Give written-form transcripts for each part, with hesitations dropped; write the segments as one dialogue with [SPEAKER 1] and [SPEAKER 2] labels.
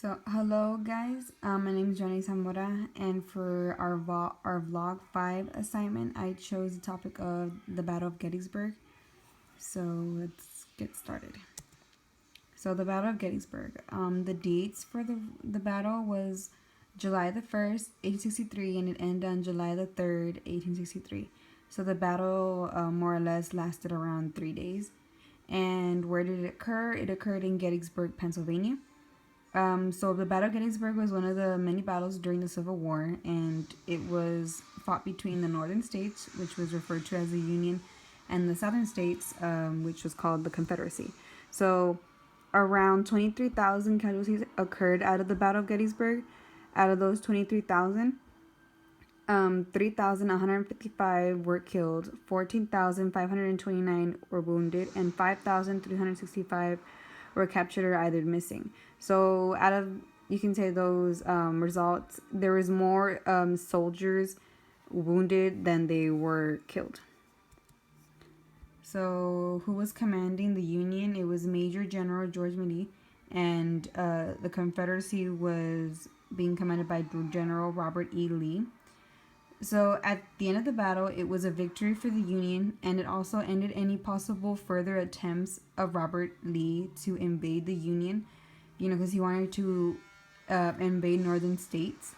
[SPEAKER 1] So, hello guys, my name is Johnny Zamora, and for our vlog 5 assignment, I chose the topic of the Battle of Gettysburg. So, let's get started. So, the Battle of Gettysburg. The dates for the battle was July the 1st, 1863, and it ended on July the 3rd, 1863. So, the battle more or less lasted around 3 days. And where did it occur? It occurred in Gettysburg, Pennsylvania. So the Battle of Gettysburg was one of the many battles during the Civil War, and it was fought between the northern states, which was referred to as the Union, and the southern states, which was called the Confederacy. So around 23,000 casualties occurred out of the Battle of Gettysburg. Out of those 23,000, 3,155 were killed, 14,529 were wounded, and 5,365 were captured or either missing. So out of, you can say, those results, there was more soldiers wounded than they were killed. So who was commanding the Union? It was Major General George Meade, and the Confederacy was being commanded by General Robert E. Lee. So at the end of the battle, it was a victory for the Union, and it also ended any possible further attempts of Robert Lee to invade the Union, because he wanted to invade northern states.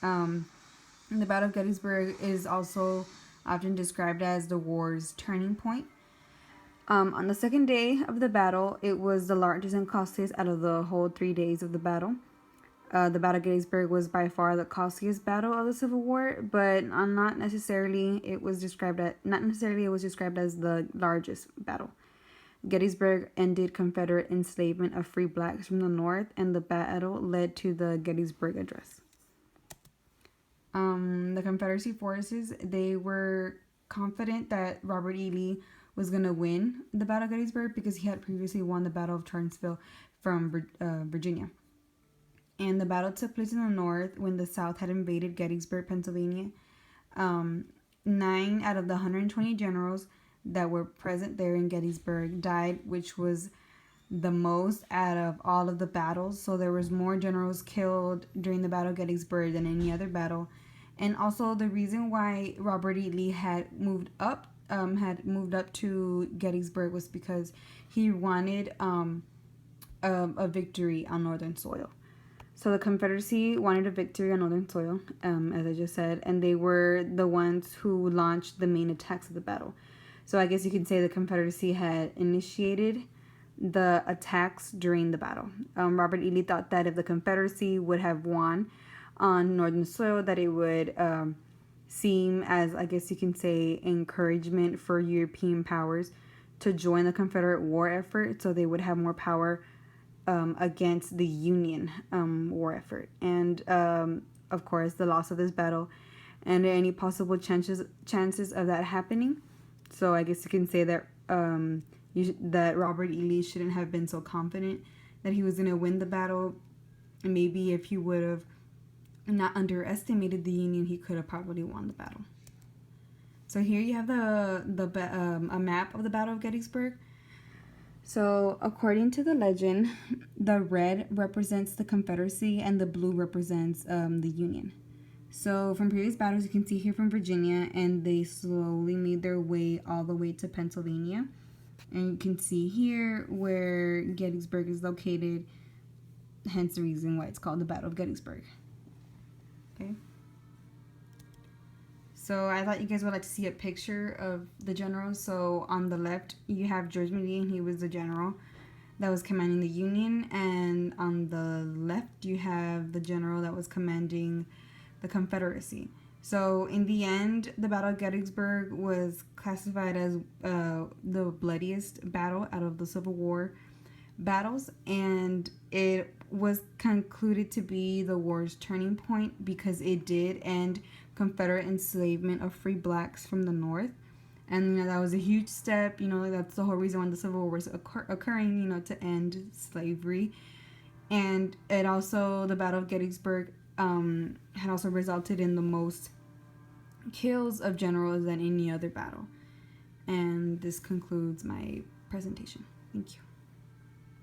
[SPEAKER 1] The Battle of Gettysburg is also often described as the war's turning point. On the second day of the battle, it was the largest and costliest out of the whole 3 days of the battle. The Battle of Gettysburg was by far the costliest battle of the Civil War, but not necessarily it was described as the largest battle. Gettysburg ended Confederate enslavement of free blacks from the North, and the battle led to the Gettysburg Address. The Confederacy forces, they were confident that Robert E. Lee was going to win the Battle of Gettysburg because he had previously won the Battle of Chancellorsville from Virginia. And the battle took place in the North when the South had invaded Gettysburg, Pennsylvania. 9 out of the 120 generals that were present there in Gettysburg died, which was the most out of all of the battles. So there was more generals killed during the Battle of Gettysburg than any other battle. And also the reason why Robert E. Lee had moved up to Gettysburg was because he wanted a victory on northern soil. So the Confederacy wanted a victory on northern soil, as I just said, and they were the ones who launched the main attacks of the battle. So I guess you can say the Confederacy had initiated the attacks during the battle. Robert E. Lee thought that if the Confederacy would have won on northern soil, that it would seem as, I guess you can say, encouragement for European powers to join the Confederate war effort, so they would have more power against the Union war effort. And of course, the loss of this battle and any possible chances of that happening. So I guess you can say that that Robert E. Lee shouldn't have been so confident that he was going to win the battle. And maybe if he would have not underestimated the Union, he could have probably won the battle. So here you have a map of the Battle of Gettysburg. So, according to the legend, the red represents the Confederacy and the blue represents the Union. So, from previous battles, you can see here from Virginia, and they slowly made their way all the way to Pennsylvania. And you can see here where Gettysburg is located, hence the reason why it's called the Battle of Gettysburg. Okay. So I thought you guys would like to see a picture of the generals. So on the left, you have George Meade, and he was the general that was commanding the Union. And on the left, you have the general that was commanding the Confederacy. So in the end, the Battle of Gettysburg was classified as the bloodiest battle out of the Civil War battles. And it was concluded to be the war's turning point because it did end Confederate enslavement of free blacks from the North. And that was a huge step. That's the whole reason why the Civil War was occurring, to end slavery. And it also, the Battle of Gettysburg had also resulted in the most kills of generals than any other battle. And this concludes my presentation. Thank you.